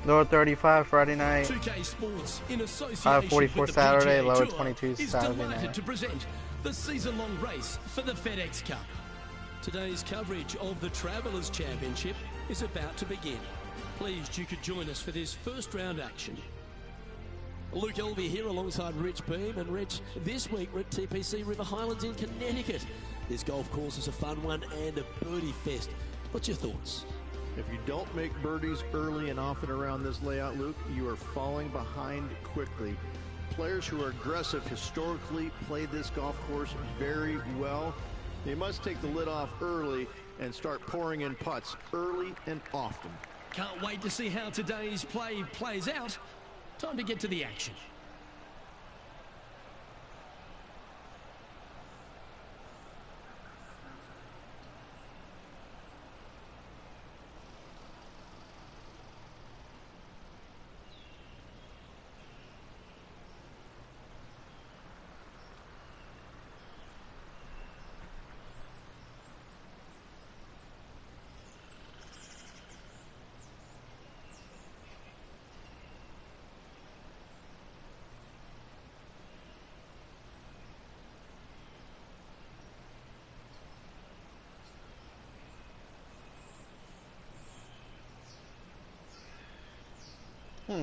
Lower 35 Friday night. 2K Sports, in association 5:44 with the Saturday, PGA lower Tour, 22 is Saturday delighted night. to present the season-long race for the FedEx Cup. Today's coverage of the Travelers Championship is about to begin. Pleased you could join us for this first round action. Luke Elvey here alongside Rich Beam, and Rich, this week we're at TPC River Highlands in Connecticut. This golf course is a fun one and a birdie fest. What's your thoughts? If you don't make birdies early and often around this layout, Luke, you are falling behind quickly. Players who are aggressive historically play this golf course very well. They must take the lid off early and start pouring in putts early and often. Can't wait to see how today's play plays out. Time to get to the action.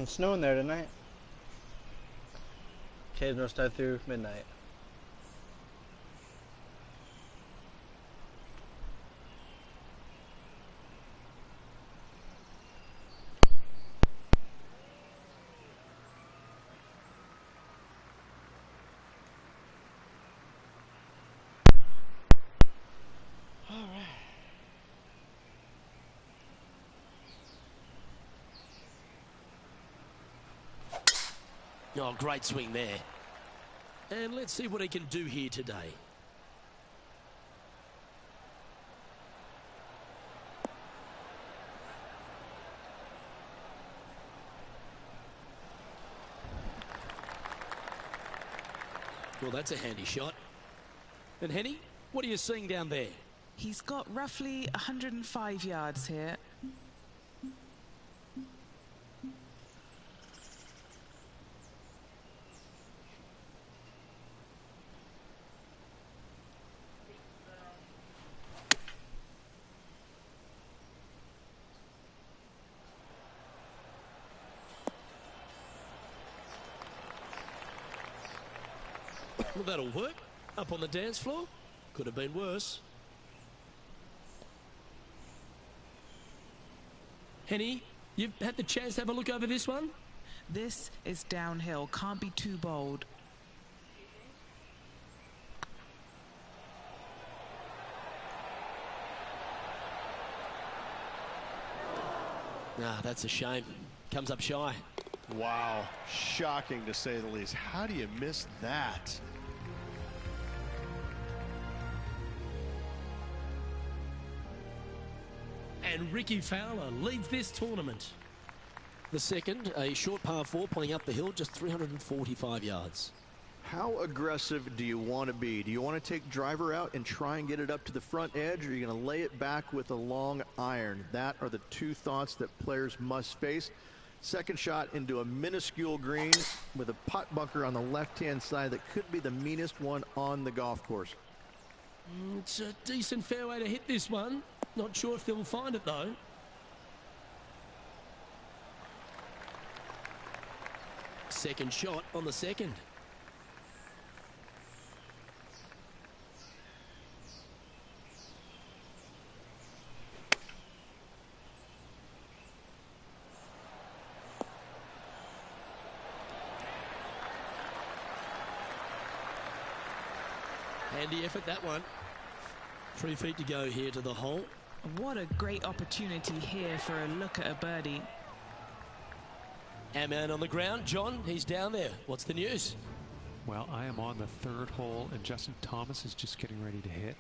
Snowing there tonight. Occasional start through midnight. Oh, great swing there. And let's see what he can do here today. Well, that's a handy shot. And Henny, what are you seeing down there? He's got roughly 105 yards here. Well, that'll work. Up on the dance floor. Could have been worse. Henny, you've had the chance to have a look over this one? This is downhill. Can't be too bold. Ah, that's a shame. Comes up shy. Wow, shocking to say the least. How do you miss that? And Ricky Fowler leads this tournament. The second, a short par 4 playing up the hill, just 345 yards. How aggressive do you want to be? Do you want to take driver out and try and get it up to the front edge, or are you going to lay it back with a long iron? That are the two thoughts that players must face. Second shot into a minuscule green with a putt bunker on the left-hand side that could be the meanest one on the golf course. It's a decent fairway to hit this one. Not sure if they'll find it, though. Second shot on the second. Handy effort, that one. 3 feet to go here to the hole. What a great opportunity here for a look at a birdie. Our man on the ground, John, he's down there. What's the news? Well, I am on the third hole, and Justin Thomas is just getting ready to hit.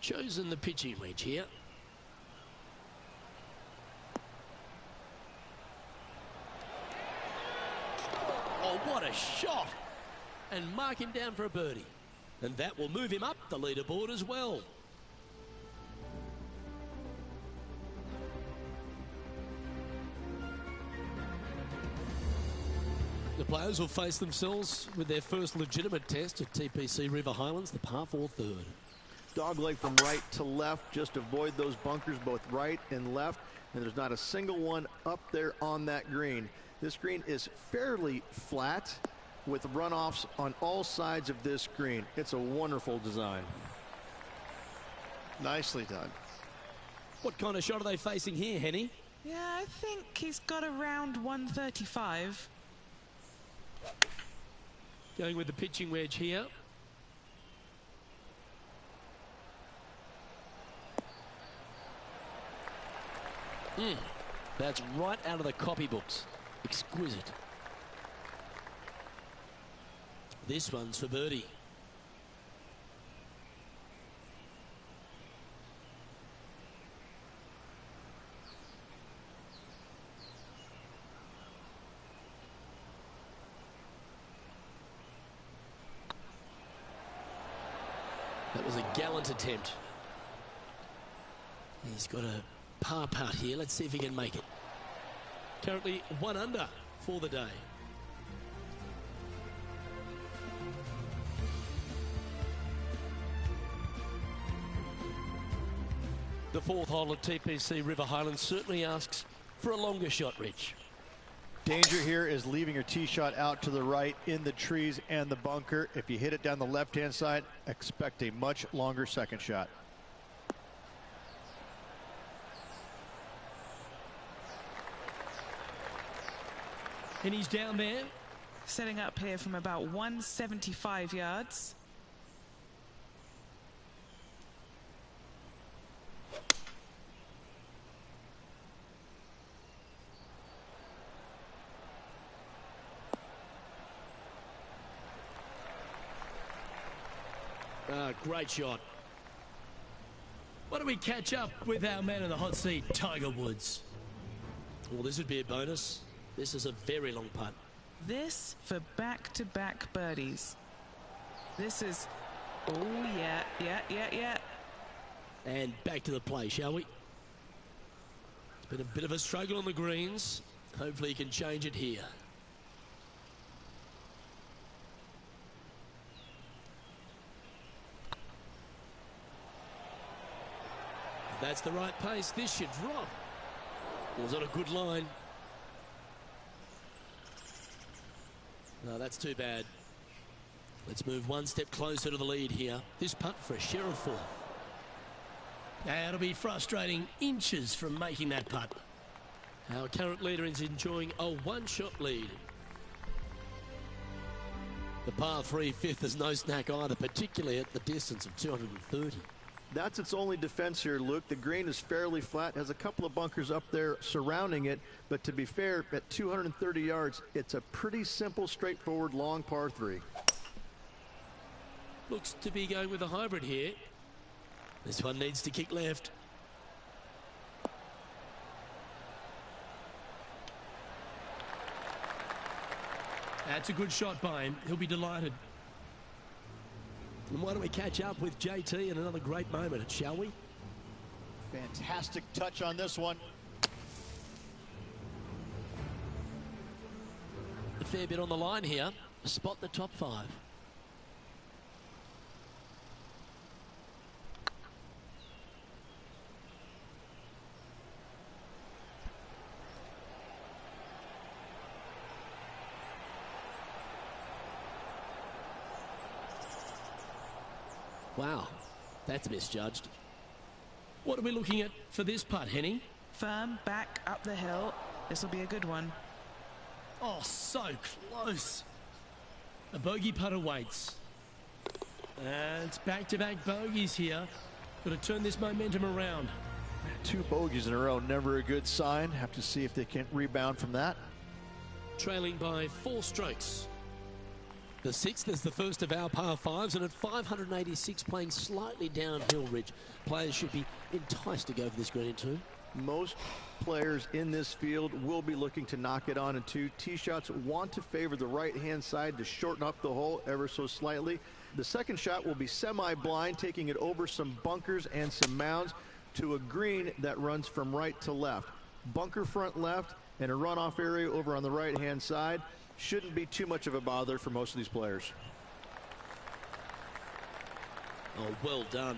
Chosen the pitching wedge here. Oh, what a shot! And mark him down for a birdie. And that will move him up the leaderboard as well. The players will face themselves with their first legitimate test at TPC River Highlands, the par 4 third. Dogleg from right to left. Just avoid those bunkers both right and left. And there's not a single one up there on that green. This green is fairly flat with runoffs on all sides of this green. It's a wonderful design. Nicely done. What kind of shot are they facing here, Henny? Yeah, I think he's got around 135. Going with the pitching wedge here. That's right out of the copybooks. Exquisite. This one's for birdie. That was a gallant attempt. He's got a par putt here. Let's see if he can make it. Currently 1 under for the day. The 4th hole at TPC River Highlands certainly asks for a longer shot, Rich. Danger here is leaving your tee shot out to the right in the trees and the bunker. If you hit it down the left-hand side, expect a much longer second shot. And he's down there. Setting up here from about 175 yards. Great shot. Why don't we catch up with our man in the hot seat, Tiger Woods? Well, this would be a bonus. This is a very long putt. This for back-to-back birdies. This is... Oh, yeah. And back to the play, shall we? It's been a bit of a struggle on the greens. Hopefully he can change it here. That's the right pace. This should drop. Was on a good line. No, that's too bad. Let's move one step closer to the lead here. This putt for a share of 4th. Now it'll be frustrating inches from making that putt. Our current leader is enjoying a 1-shot lead. The par 3 5th is no snack either, particularly at the distance of 230. That's its only defense here, Luke. The green is fairly flat, has a couple of bunkers up there surrounding it, but to be fair, at 230 yards, it's a pretty simple, straightforward, long par 3. Looks to be going with a hybrid here. This one needs to kick left. That's a good shot by him. He'll be delighted. And why don't we catch up with JT in another great moment, shall we? Fantastic touch on this one. A fair bit on the line here. Spot the top 5. Wow, that's misjudged. What are we looking at for this putt, Henny? Firm, back, up the hill. This will be a good one. Oh, so close. A bogey putt awaits. And it's back-to-back bogeys here. Got to turn this momentum around. 2 bogeys in a row, never a good sign. Have to see if they can rebound from that. Trailing by 4 strokes. The 6th is the first of our par 5s, and at 586 playing slightly downhill, Ridge. Players should be enticed to go for this green in 2. Most players in this field will be looking to knock it on in 2. Tee shots want to favor the right-hand side to shorten up the hole ever so slightly. The second shot will be semi-blind, taking it over some bunkers and some mounds to a green that runs from right to left. Bunker front left and a runoff area over on the right-hand side. shouldn't be too much of a bother for most of these players. Oh, well done.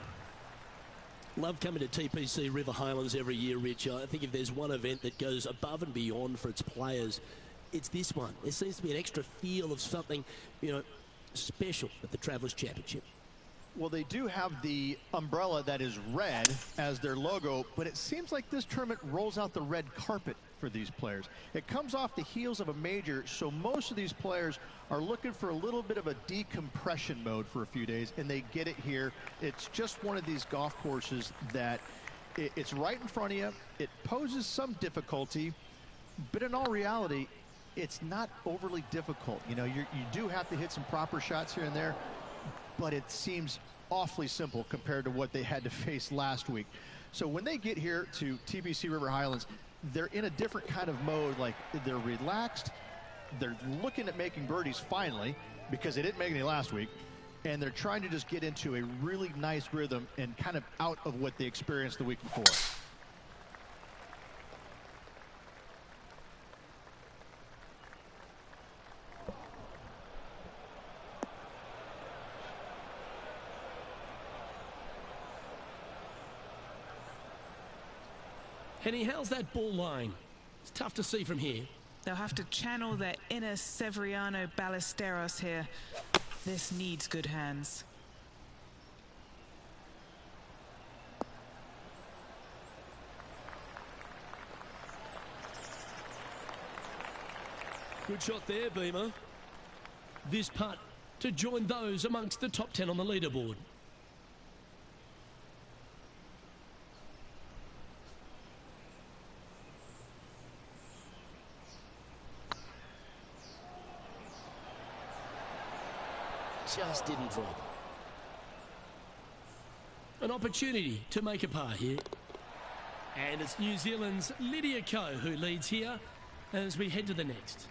Love coming to TPC River Highlands every year, Rich. I think if there's one event that goes above and beyond for its players, it's this one. There seems to be an extra feel of something, you know, special at the Travelers Championship. Well, they do have the umbrella that is red as their logo, but it seems like this tournament rolls out the red carpet for these players. It comes off the heels of a major, so most of these players are looking for a little bit of a decompression mode for a few days, and they get it here. It's just one of these golf courses that it's right in front of you. It poses some difficulty, but in all reality, it's not overly difficult. You know, you do have to hit some proper shots here and there, but it seems awfully simple compared to what they had to face last week. So when they get here to TPC River Highlands, they're in a different kind of mode. Like, they're relaxed, they're looking at making birdies finally, because they didn't make any last week, and they're trying to just get into a really nice rhythm and kind of out of what they experienced the week before. Henny, how's that ball line? It's tough to see from here. They'll have to channel their inner Severiano Ballesteros here. This needs good hands. Good shot there, Beamer. This putt to join those amongst the top 10 on the leaderboard. Just didn't drop. An opportunity to make a par here. And it's New Zealand's Lydia Ko who leads here as we head to the next.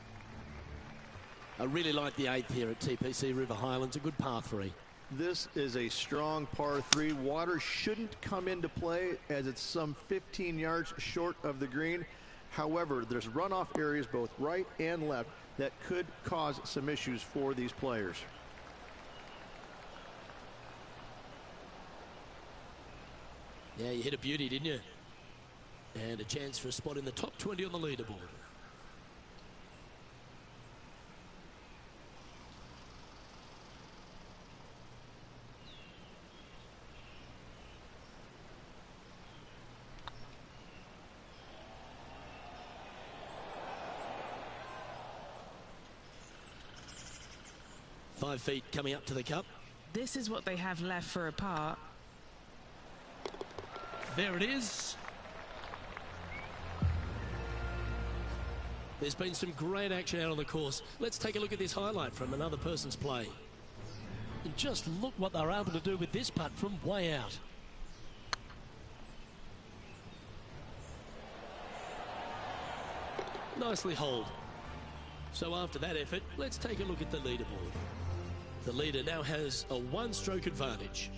I really like the 8th here at TPC River Highlands, a good par 3. This is a strong par 3. Water shouldn't come into play as it's some 15 yards short of the green. However, there's runoff areas both right and left that could cause some issues for these players. Yeah, you hit a beauty, didn't you? And a chance for a spot in the top 20 on the leaderboard. Five feet coming up to the cup. This is what they have left for a par. There it is. There's been some great action out on the course. Let's take a look at this highlight from another person's play. And just look what they're able to do with this putt from way out. Nicely holed. So after that effort, let's take a look at the leaderboard. The leader now has a one-stroke advantage.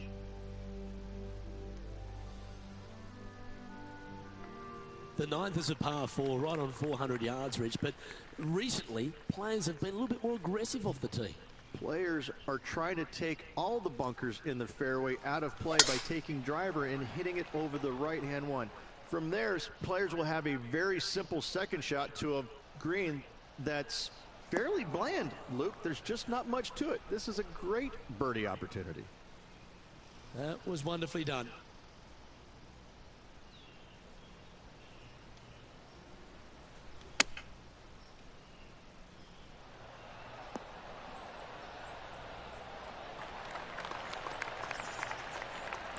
The 9th is a par 4, right on 400 yards, Rich, but recently players have been a little bit more aggressive off the tee. Players are trying to take all the bunkers in the fairway out of play by taking driver and hitting it over the right-hand one. From there, players will have a very simple second shot to a green that's fairly bland, Luke. There's just not much to it. This is a great birdie opportunity. That was wonderfully done.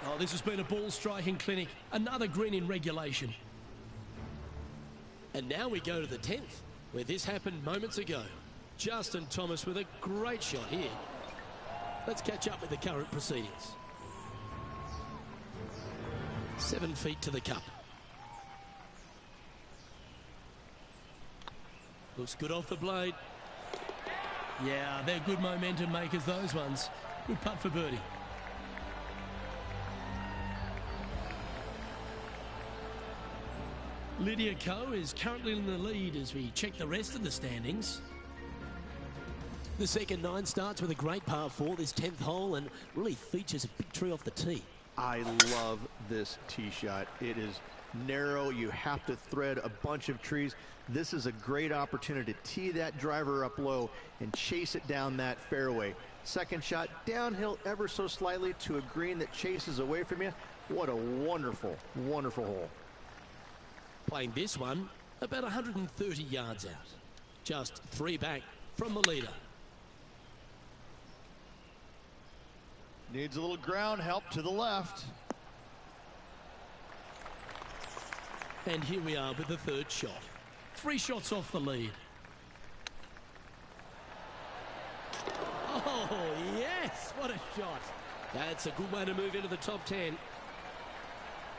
Oh, this has been a ball striking clinic. Another green in regulation. And now we go to the 10th, where this happened moments ago. Justin Thomas with a great shot here. Let's catch up with the current proceedings. 7 feet to the cup. Looks good off the blade. Yeah, they're good momentum makers, those ones. Good putt for birdie. Lydia Ko is currently in the lead as we check the rest of the standings. The second 9 starts with a great par 4, this 10th hole, and really features a big tree off the tee. I love this tee shot. It is narrow. You have to thread a bunch of trees. This is a great opportunity to tee that driver up low and chase it down that fairway. Second shot, downhill ever so slightly to a green that chases away from you. What a wonderful, wonderful hole. Playing this one about 130 yards out. Just 3 back from the leader. Needs a little ground help to the left. And here we are with the third shot. 3 shots off the lead. Oh, yes, what a shot. That's a good way to move into the top 10.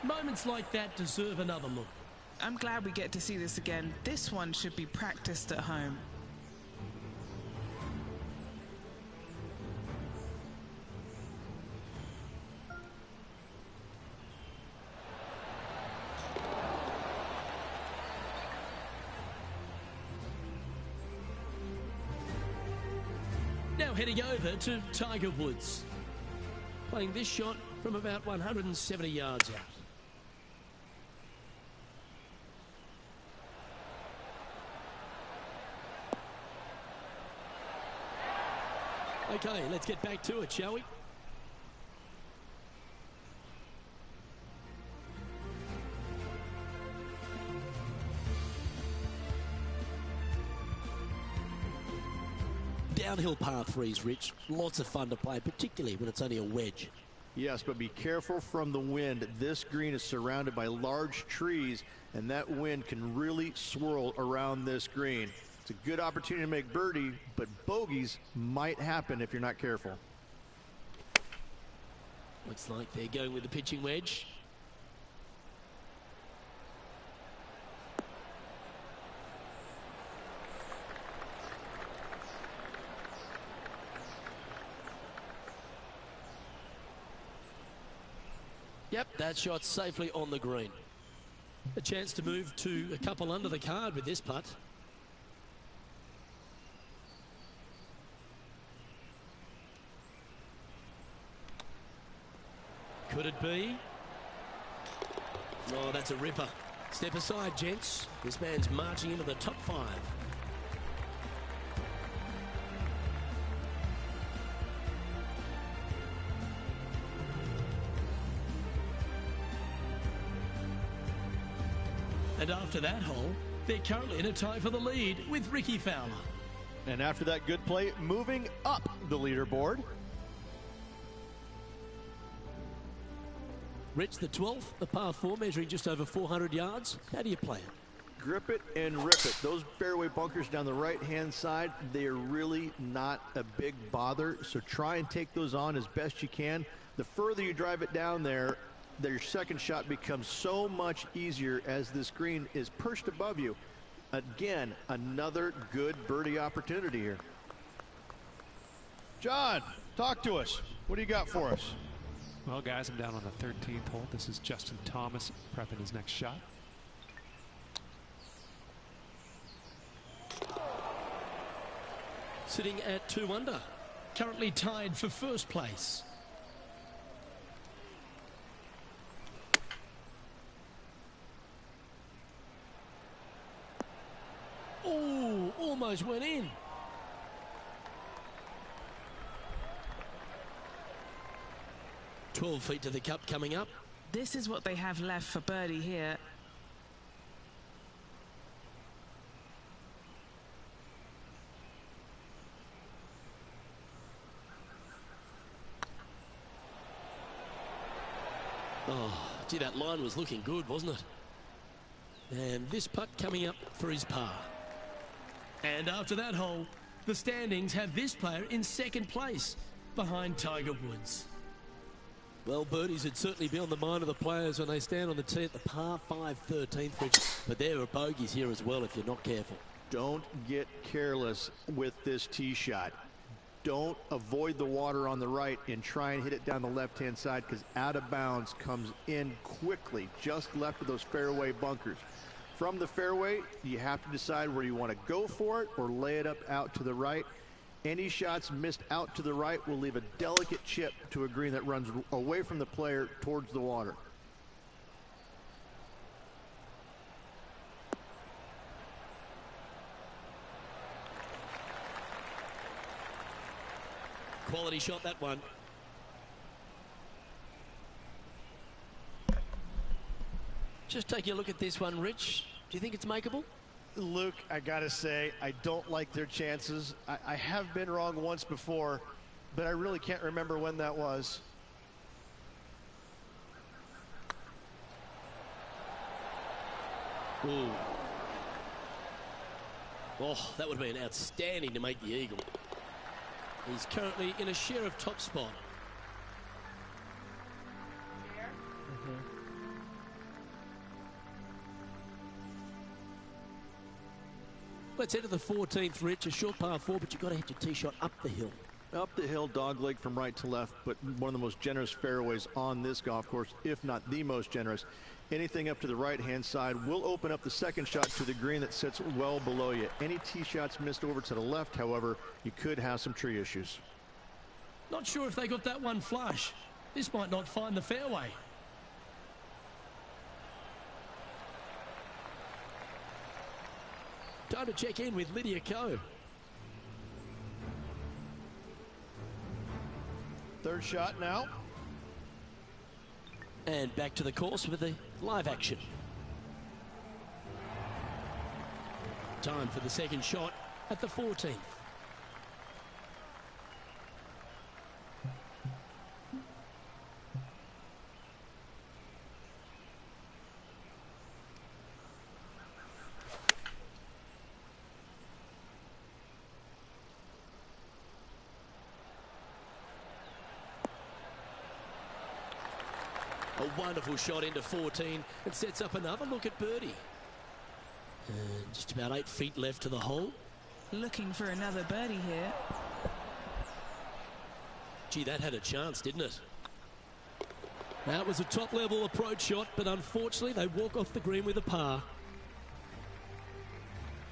Moments like that deserve another look. I'm glad we get to see this again. This one should be practiced at home. Now heading over to Tiger Woods. Playing this shot from about 170 yards out. Okay, let's get back to it, shall we? Downhill par 3s, Rich. Lots of fun to play, particularly when it's only a wedge. Yes, but be careful from the wind. This green is surrounded by large trees, and that wind can really swirl around this green. It's a good opportunity to make birdie, but bogeys might happen if you're not careful. Looks like they're going with the pitching wedge. Yep, that shot safely on the green. A chance to move to a couple under the card with this putt. Could it be? Oh, that's a ripper. Step aside, gents. This man's marching into the top 5. And after that hole, they're currently in a tie for the lead with Ricky Fowler. And after that good play, moving up the leaderboard. Rich, the 12th, a par 4 measuring just over 400 yards. How do you play it? Grip it and rip it. Those fairway bunkers down the right-hand side, they are really not a big bother, so try and take those on as best you can. The further you drive it down there, your second shot becomes so much easier as this green is perched above you. Again, another good birdie opportunity here. John, talk to us. What do you got for us? Well, guys, I'm down on the 13th hole. This is Justin Thomas prepping his next shot. Sitting at 2 under. Currently tied for first place. Oh, almost went in. "12 feet to the cup coming up." This is what they have left for birdie here. Oh, gee, that line was looking good, wasn't it? And this putt coming up for his par. And after that hole, the standings have this player in second place behind Tiger Woods. Well, birdies would certainly be on the mind of the players when they stand on the tee at the par 5 13th, Rich. But there are bogeys here as well if you're not careful. Don't get careless with this tee shot. Don't avoid the water on the right and try and hit it down the left-hand side, because out of bounds comes in quickly, just left of those fairway bunkers. From the fairway, you have to decide where you want to go for it or lay it up out to the right. Any shots missed out to the right will leave a delicate chip to a green that runs away from the player towards the water. Quality shot, that one. Just taking a look at this one, Rich. Do you think it's makeable? Luke, I gotta say, I don't like their chances. I have been wrong once before, but I really can't remember when that was. Ooh. Oh, that would have been outstanding to make the eagle. He's currently in a share of top spot. Let's head to the 14th, Rich. A short par 4, but you've got to hit your tee shot up the hill. Up the hill, dogleg from right to left, but one of the most generous fairways on this golf course, if not the most generous. Anything up to the right-hand side will open up the second shot to the green that sits well below you. Any tee shots missed over to the left, however, you could have some tree issues. Not sure if they got that one flush. This might not find the fairway. Time to check in with Lydia Ko. Third shot now. And back to the course with the live action. Time for the second shot at the 14th. A wonderful shot into 14 and sets up another look at birdie. And just about 8 feet left to the hole. Looking for another birdie here. Gee, that had a chance, didn't it? That was a top-level approach shot, but unfortunately they walk off the green with a par.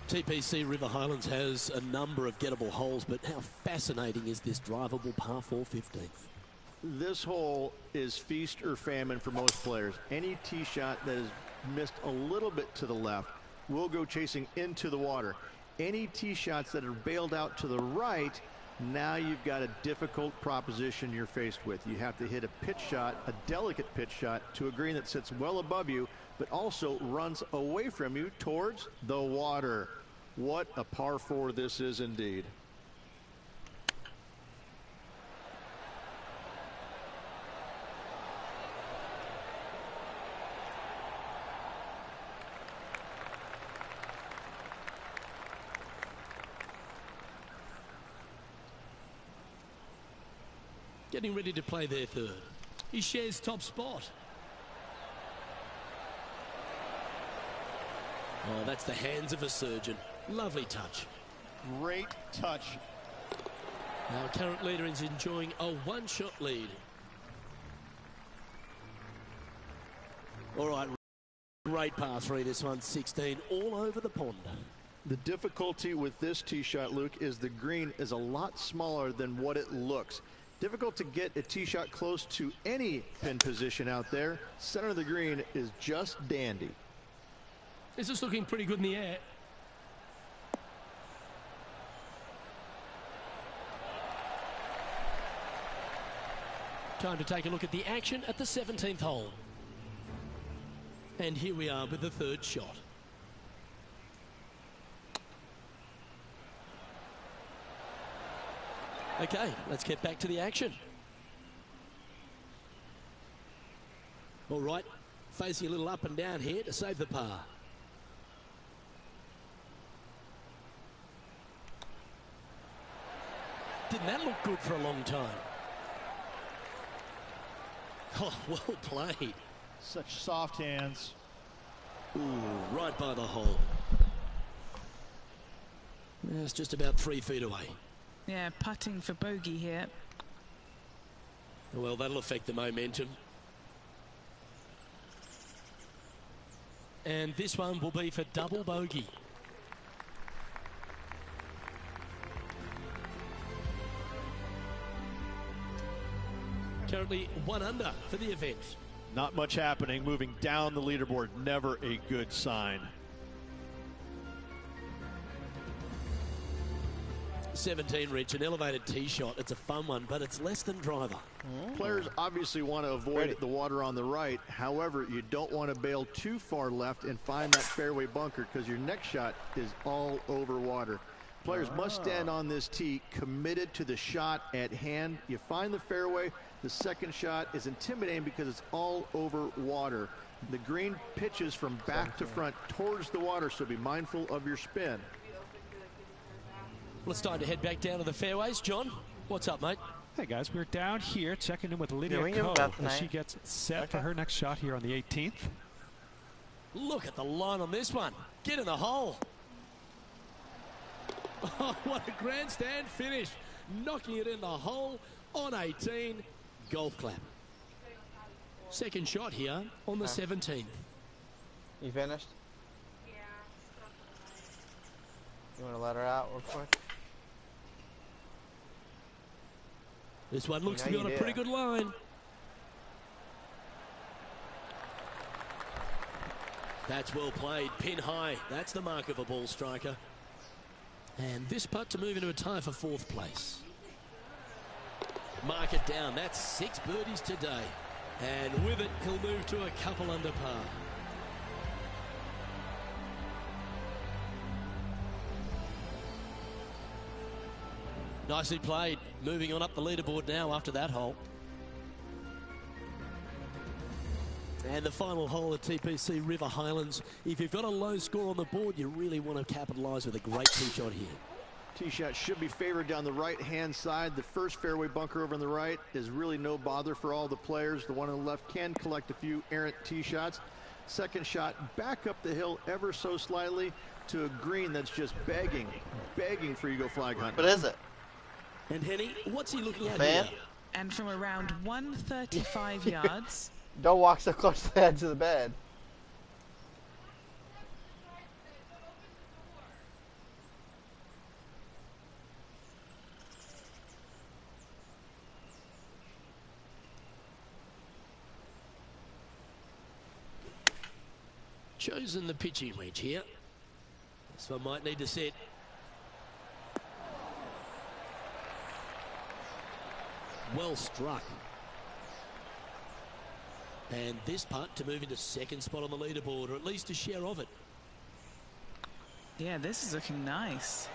TPC River Highlands has a number of gettable holes, but how fascinating is this drivable par 4 15th? This hole is feast or famine for most players. Any tee shot that is missed a little bit to the left will go chasing into the water. Any tee shots that are bailed out to the right, now you've got a difficult proposition you're faced with. You have to hit a pitch shot, a delicate pitch shot, to a green that sits well above you, but also runs away from you towards the water. What a par 4 this is indeed. Getting ready to play their third. He shares top spot. Oh, that's the hands of a surgeon. Lovely touch. Great touch. Our current leader is enjoying a one-shot lead. All right, great par 3 this one, 16, all over the pond. The difficulty with this tee shot, Luke, is the green is a lot smaller than what it looks. Difficult to get a tee shot close to any pin position out there. Center of the green is just dandy. This is looking pretty good in the air. Time to take a look at the action at the 17th hole. And here we are with the third shot. Okay, let's get back to the action. All right, facing a little up and down here to save the par. Didn't that look good for a long time? Oh, well played. Such soft hands. Ooh, right by the hole. It's just about 3 feet away. Yeah, putting for bogey here. Well, that'll affect the momentum. And this one will be for double bogey. Currently 1 under for the event. Not much happening. Moving down the leaderboard, never a good sign. 17, Rich, an elevated tee shot. It's a fun one, but it's less than driver. Players obviously want to avoid the water on the right. However, you don't want to bail too far left and find that fairway bunker because your next shot is all over water. Players must stand on this tee committed to the shot at hand. You find the fairway. The second shot is intimidating because it's all over water. The green pitches from back to front towards the water, so be mindful of your spin. Well, it's time to head back down to the fairways. John, what's up, mate? Hey guys, we're down here checking in with Lydia we give Ko it back as she tonight? gets set for her next shot here on the 18th. Look at the line on this one. Get in the hole. Oh, what a grandstand finish. Knocking it in the hole on 18. Golf clap. Second shot here on the 17th. You finished? You want to let her out real quick? This one looks to No, be on a you pretty did. good line. That's well played. Pin high. That's the mark of a ball striker. And this putt to move into a tie for 4th place. Mark it down. That's 6 birdies today. And with it, he'll move to a couple under par. Nicely played. Moving on up the leaderboard now after that hole. And the final hole at TPC River Highlands. If you've got a low score on the board, you really want to capitalise with a great tee shot here. Tee shot should be favored down the right-hand side. The first fairway bunker over on the right is really no bother for all the players. The one on the left can collect a few errant tee shots. Second shot back up the hill ever so slightly to a green that's just begging for you to go flag hunt. What is it? And Henny, what's he looking at Fan? here? And from around 135 yards, Don't walk so close to the edge of the bed. Chosen the pitching wedge here. This one might need to set. Well struck. And this putt to move into 2nd spot on the leaderboard, or at least a share of it. yeah, this is looking nice.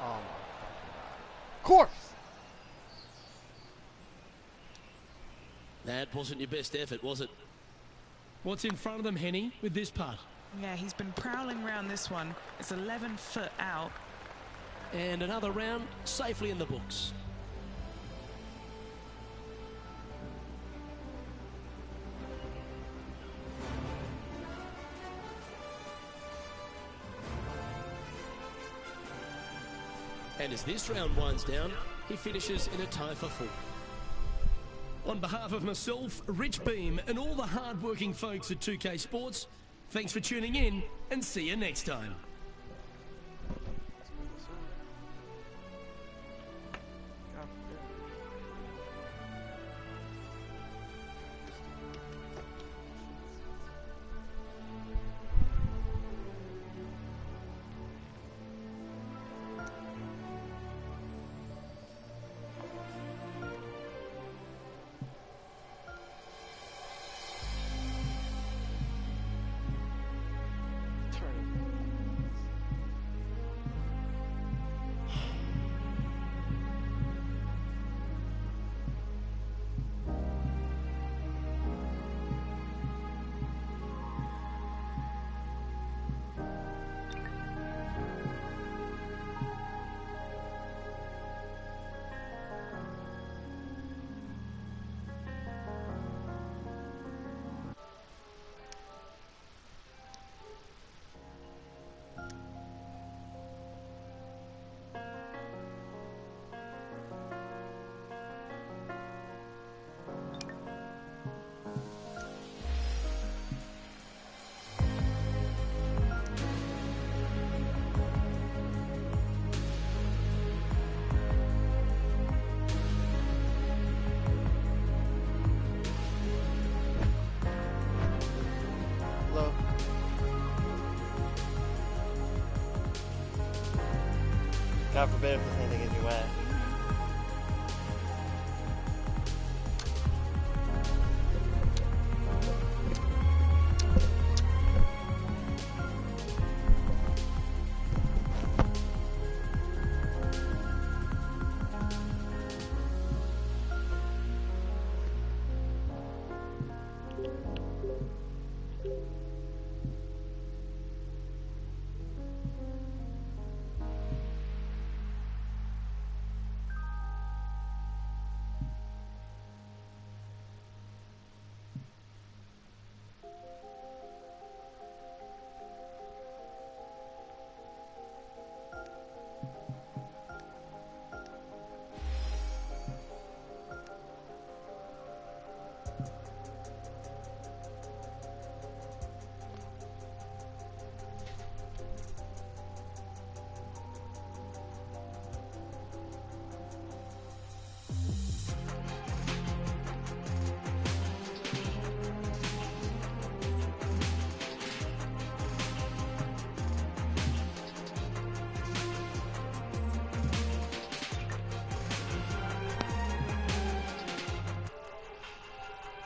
Oh my. Of course. That wasn't your best effort, was it? What's in front of them, Henny, with this putt? Yeah, he's been prowling around this one. It's 11 foot out. And another round safely in the books. And as this round winds down, he finishes in a tie for 4. On behalf of myself, Rich Beam, and all the hard-working folks at 2K Sports, thanks for tuning in, and see you next time. way.